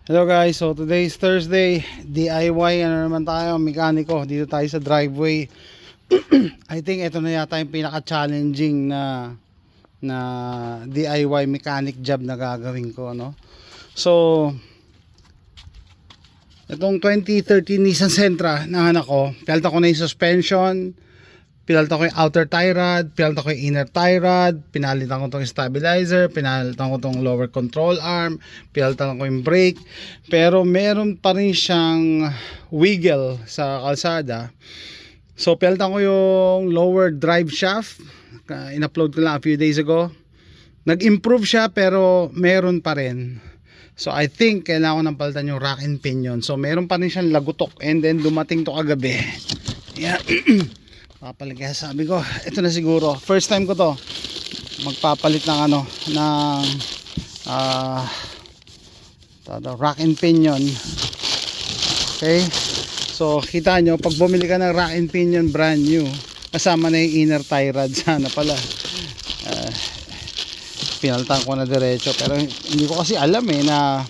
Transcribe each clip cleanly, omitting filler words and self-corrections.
Hello guys, so today is Thursday, DIY ano naman tayo, mekaniko. Dito tayo sa driveway. I think ito na yata yung pinaka-challenging na DIY mechanic job na gagawin ko, no? So itong 2013 Nissan Sentra na anak ko, pinalitan ko na yung suspension, pinalitan ko yung outer tie rod, pinalitan ko yung inner tie rod, pinalitan ko itong stabilizer, pinalitan ko itong lower control arm, pinalitan ko yung brake. Pero meron pa rin siyang wiggle sa kalsada. So pinalitan ko yung lower drive shaft, in-upload ko lang a few days ago. Nag-improve siya pero meron pa rin. So I think kailangan ko nang palitan yung rack and pinion. So meron pa rin siyang lagutok, and then dumating to kagabi. Yeah. Papaligay, sabi ko ito na siguro, first time ko to magpapalit ng rack and pinion. Okay, so kita nyo, pag bumili ka ng rack and pinion brand new, kasama na yung inner tie rod. Sana pala pinalitan ko na diretso, pero hindi ko kasi alam na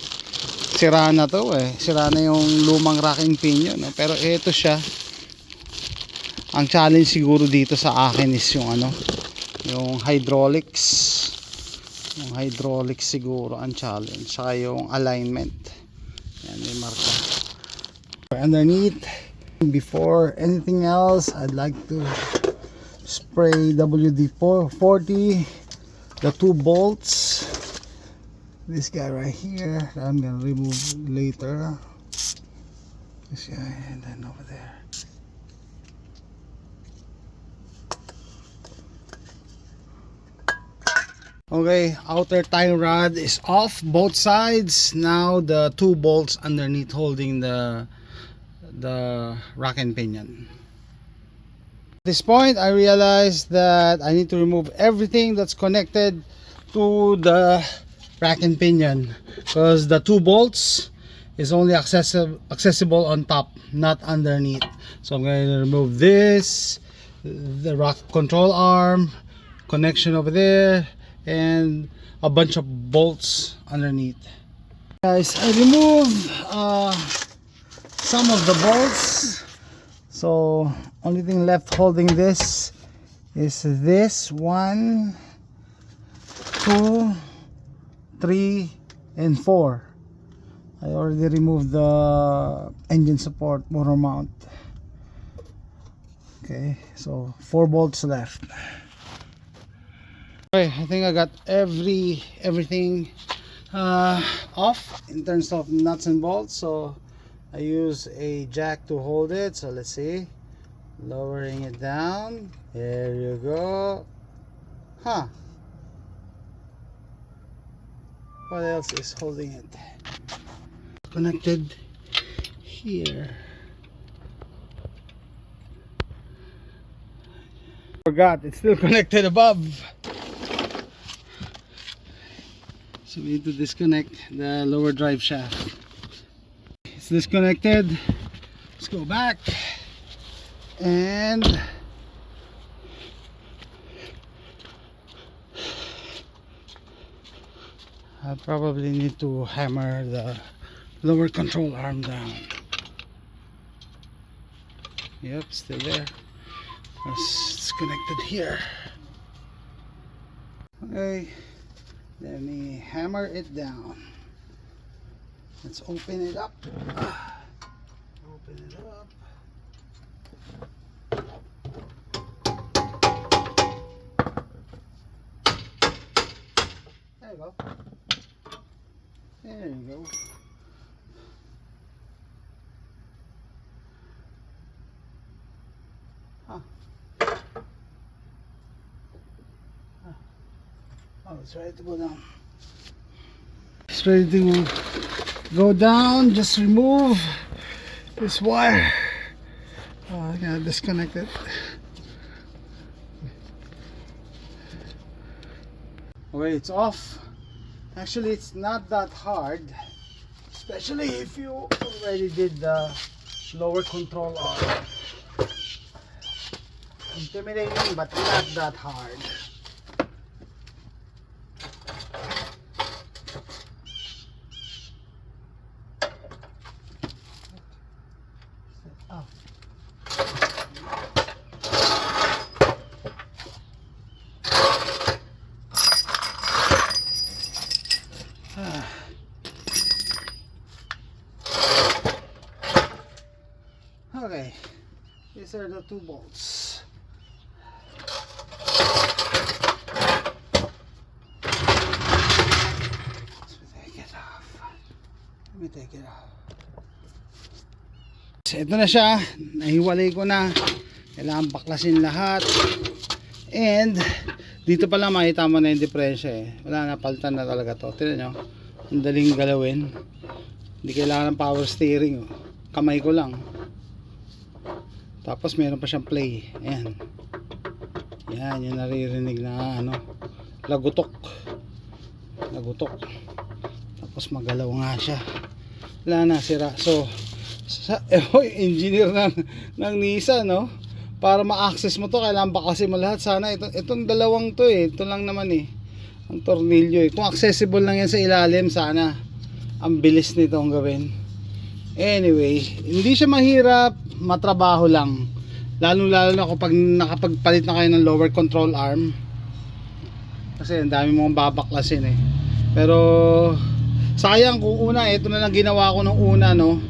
sira na to sira na yung lumang rack and pinion, no? Pero ito siya. Ang challenge siguro dito sa akin is yung hydraulics. Yung hydraulics siguro ang challenge, saka yung alignment. Yan, may marka underneath. Before anything else, I'd like to spray WD-40, the 2 bolts, this guy right here that I'm gonna remove later, this guy, and then over there. Okay, outer tie rod is off both sides. Now the 2 bolts underneath holding the rack and pinion. At this point I realized that I need to remove everything that's connected to the rack and pinion, because the 2 bolts is only accessible on top, not underneath. So I'm going to remove this, the rack control arm, connection over there, and a bunch of bolts underneath. Guys, I removed some of the bolts, so only thing left holding this is this 1, 2, 3, and 4. I already removed the engine support motor mount. Okay, so 4 bolts left. Okay, I think I got everything off in terms of nuts and bolts. So I use a jack to hold it. So let's see, lowering it down. There you go. What else is holding it? Connected here. Forgot, it's still connected above. So we need to disconnect the lower drive shaft. It's disconnected. Let's go back, and I probably need to hammer the lower control arm down. Yep, still there. It's connected here. Okay, let me hammer it down. Let's open it up. Open it up. There you go. There you go. Oh, it's ready to go down. It's ready to go down. Just remove this wire. Oh, I gotta disconnect it. Okay, it's off. Actually, it's not that hard, especially if you already did the lower control arm. Intimidating, but not that hard. These are the 2 bolts. Let me take it off. Ito na siya, nahiwalay ko na. Kailangan baklasin lahat. And dito pa lang makita mo na yung diferensya eh. Wala na, palitan na talaga to. Tignan nyo, ang daling galawin. Hindi kailangan ng power steering. Kamay ko lang. Tapos meron pa siyang play. Ayan. Yan, yung naririnig na ano, lagutok. Lagutok. Tapos magalaw nga siya. Wala na, sira. So engineer ng Nissan, no? Para ma-access mo to, kailangan bakasin mo lahat. Sana itong dalawang to eh. Ito lang naman eh. Ang tornilyo eh. Kung accessible lang yan sa ilalim, sana. Ang bilis nito ang gawin. Anyway, hindi siya mahirap, matrabaho lang. Lalo na kapag nakapagpalit na kayo ng lower control arm. Kasi ang dami mong babaklasin eh. Pero sayang kung una, ito na lang ginawa ko nung una, no?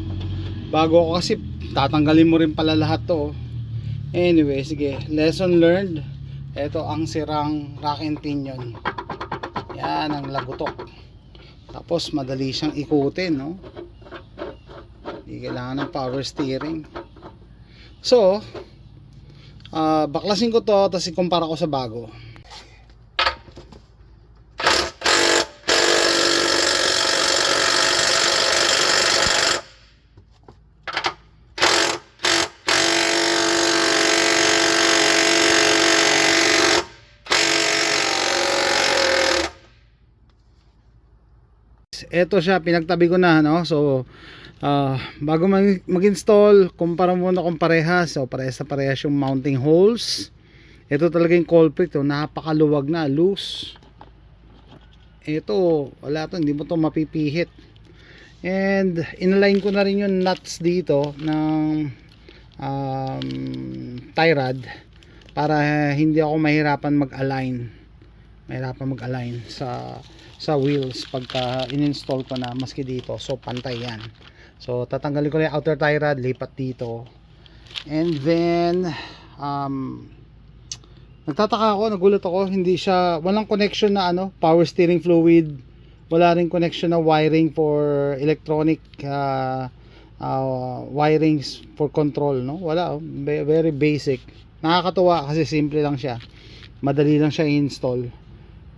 Bago ako, kasi tatanggalin mo rin pala lahat to. Anyway, sige, lesson learned. Ito ang sirang rack and pinion. Yan ang lagutok. Tapos madali siyang ikutin, no? Hindi kailangan ng power steering. So baklasin ko to, tapos ikumpara ko sa bago. Ito siya, pinagtabi ko na, no? So bago mag-install, kumpara muna kung parehas. So parehas na parehas yung mounting holes. Ito talaga yung culprit, oh. Napakaluwag na, loose. Ito, wala to, hindi mo to mapipihit. And inalign ko na rin yung nuts dito ng tie rod para hindi ako mahirapan mag-align sa wheels pagka in-install ko na, maski dito. So pantay yan. So tatanggalin ko na yung outer tie rod, lipat dito. And then nagtataka ako, nagulat ako, hindi siya, walang connection na ano, power steering fluid, wala rin connection na wiring for electronic wirings for control, no? Wala, very basic. Nakakatuwa kasi simple lang siya, madali lang siya i-install.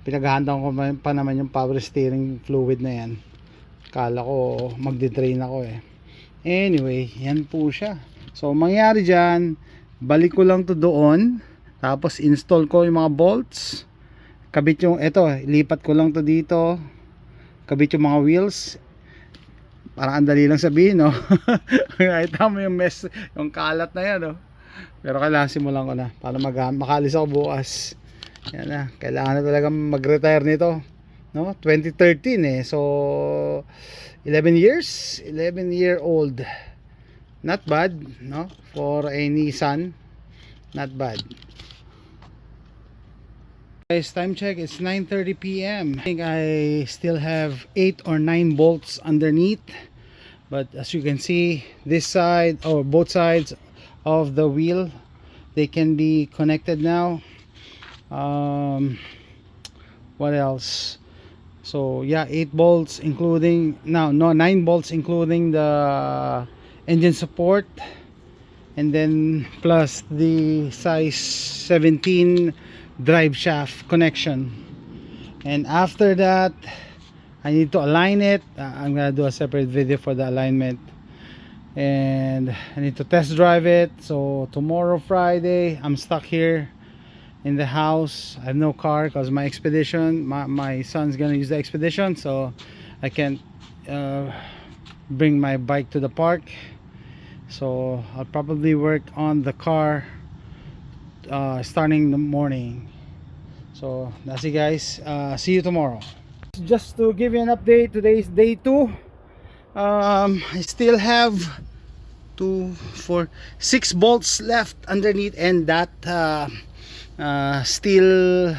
Pinaghahandaan ko pa naman yung power steering fluid na yan. Kala ko magdi-drain ako eh. Anyway, yan po siya. So mangyari dyan, balik ko lang to doon, tapos install ko yung mga bolts, kabit yung, eto, lipat ko lang to dito, kabit yung mga wheels. Parang andali lang sabihin, no? Nakita mo yung mess, yung kalat na yan, no? Pero kailangan simulan ko na para makalis ako bukas. Yan na, kailangan na talaga mag-retire nito, no? 2013 eh, so 11 year old. Not bad, no? For a Nissan, not bad. Guys, time check, it's 9:30 p.m. I think I still have 8 or 9 bolts underneath, but as you can see, this side or both sides of the wheel, they can be connected now. What else? So yeah, 8 bolts including, no 9 bolts including the engine support, and then plus the size 17 drive shaft connection. And after that, I need to align it. I'm gonna do a separate video for the alignment, and I need to test drive it. So tomorrow, Friday, I'm stuck here in the house. I have no car because my expedition, my son's gonna use the expedition, so I can't bring my bike to the park. So I'll probably work on the car starting in the morning. So that's it, guys. See you tomorrow. Just to give you an update, today is day 2. I still have 2, 4, 6 bolts left underneath, and that steel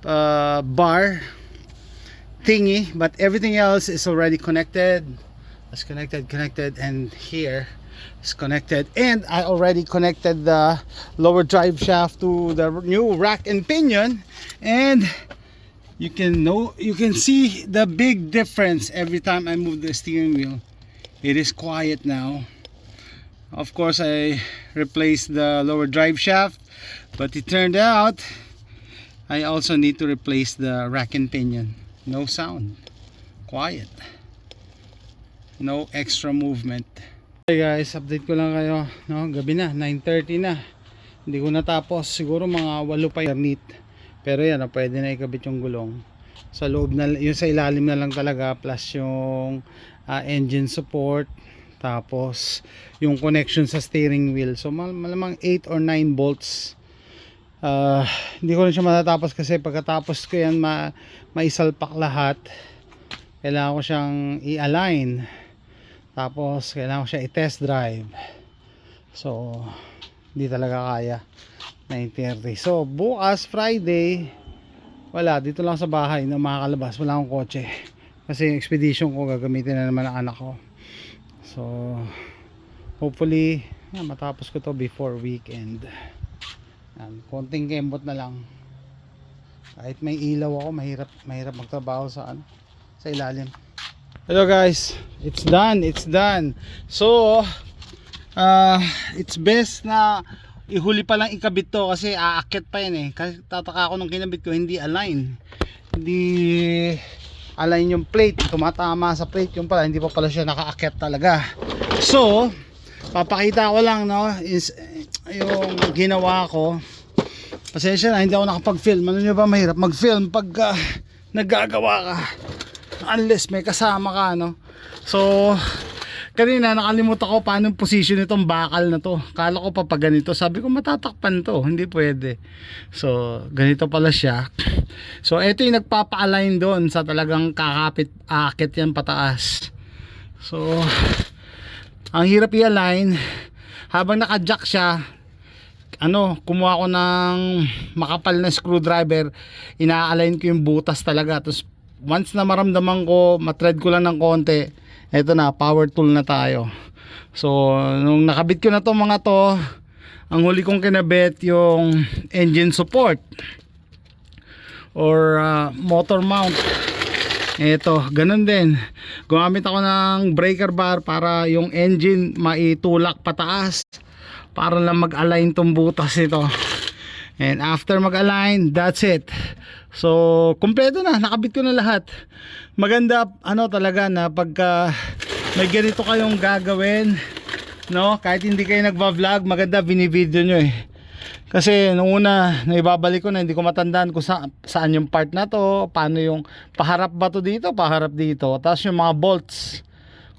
bar thingy, but everything else is already connected. It's connected, and here is connected, and I already connected the lower drive shaft to the new rack and pinion, and you can see the big difference every time I move the steering wheel. It is quiet now. Of course, I replaced the lower drive shaft, but it turned out I also need to replace the rack and pinion. No sound, quiet, no extra movement. Hey guys, update ko lang kayo, no? Gabi na, 9:30 na. Hindi ko natapos, siguro mga 8 pa yarnit. Pero yan, pwede na ikabit yung gulong. Sa loob na, yung sa ilalim na lang talaga, plus yung engine support, tapos yung connection sa steering wheel. So malamang 8 or 9 bolts. Hindi ko rin siya matatapos kasi pagkatapos ko yan maisalpak lahat, kailangan ko siyang i-align, tapos kailangan ko siya i-test drive. So hindi talaga kaya 9:30. So bukas Friday, wala, dito lang sa bahay na makakalabas, wala akong kotse kasi yung expedition ko gagamitin na naman ang anak ko. So hopefully matapos ko to before weekend. Yan, konting kembot na lang. Kahit may ilaw ako, mahirap magtrabaho sa ilalim. Hello guys, it's done. So it's best na ihuli pa lang ikabit to kasi aakyat pa yan eh. Kasi tataka ako nung kinabit ko, hindi align yung plate, tumatama sa plate yung pala, hindi pa pala siya nakaakyat talaga. So papakita ko lang, no, is yung ginawa ko. Pasensya na, hindi ako nakapag-film. Ano nyo ba, mahirap mag-film pag naggagawa ka unless may kasama ka, no? So kanina nakalimutan ko paano yung position nitong bakal na to. Kala ko pa ganito, sabi ko matatakpan to, hindi pwede. So ganito pala siya. So ito yung nagpapa-align doon sa talagang kakapit, akit yan pataas. So ang hirap i-align habang naka-jack siya. Kumuha ko ng makapal na screwdriver, ina-align ko yung butas talaga. Tapos once na maramdaman ko, matread ko lang ng konti, eto na, power tool na tayo. So nung nakabit ko na to mga to, ang huli kong kinabit yung engine support or motor mount. Eto, ganun din. Gumamit ako ng breaker bar para yung engine maitulak pataas, para lang mag-align tong butas nito. And after mag-align, that's it. So kumpleto na, nakabit ko na lahat. Maganda talaga na pagka may ganito kayong gagawin, no, kahit hindi kayo nagva-vlog, maganda binivideo nyo eh. Kasi nung una, naibabalik ko na, hindi ko matandaan kung saan yung part na to, paano yung paharap ba to dito, paharap dito, tapos yung mga bolts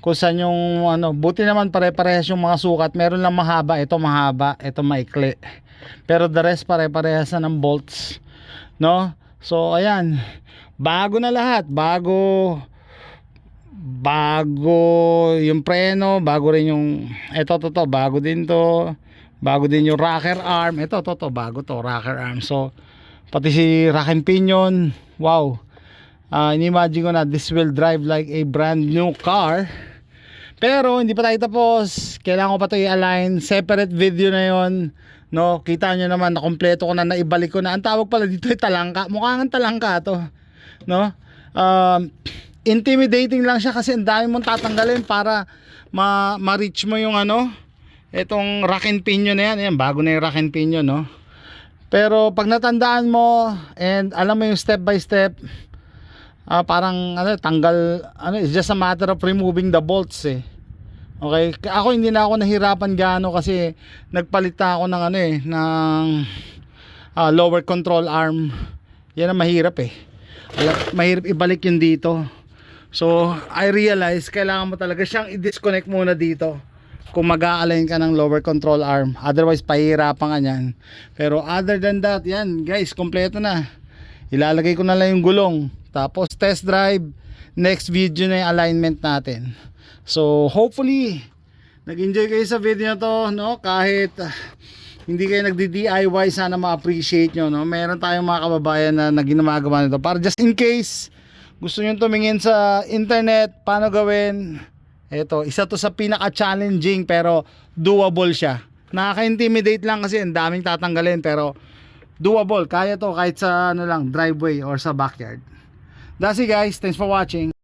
kung saan yung buti naman pare-parehas yung mga sukat. Meron lang mahaba, ito maikli, pero the rest pare-parehas na ng bolts, no? So ayan, bago na lahat, bago yung preno, bago rin yung bago din to, bago din yung rocker arm. Bago to, rocker arm. So pati si rack and pinion, wow. Inimagine ko na this will drive like a brand new car. Pero hindi pa tayo tapos, kailangan ko pa ito i-align. Separate video na yon, no? Kita nyo naman na kompleto ko na, naibalik ko na. Ang tawag pala dito ay talangka. Mukha ng talangka to, no? Intimidating lang siya kasi ang dami mong tatanggalin para ma-reach mo yung itong rack and pinion na yan. Ayan, bago na yung rack and pinion, no? Pero pag natandaan mo and alam mo yung step by step, parang tanggal, it's just a matter of removing the bolts eh. Okay, ako hindi na ako nahirapan gaano kasi nagpalit na ako ng ng lower control arm. Yan ang mahirap eh. Mahirap ibalik yun dito. So I realize kailangan mo talaga siyang i-disconnect muna dito kung mag-a-align ka ng lower control arm. Otherwise pahihirapan ka niyan. Pero other than that, yan guys, kompleto na. Ilalagay ko na lang yung gulong, tapos test drive. Next video na yung alignment natin. So hopefully nag-enjoy kayo sa video na to, no? Kahit hindi kayo nagdi-DIY, sana ma-appreciate nyo, no? Meron tayong mga kababayan na ginagawa nito para just in case gusto nyo tumingin sa internet paano gawin, Ito, isa to sa pinaka-challenging pero doable siya. Nakaka-intimidate lang kasi ang daming tatanggalin pero doable. Kaya to kahit sa ano lang, driveway or sa backyard. That's it guys. Thanks for watching.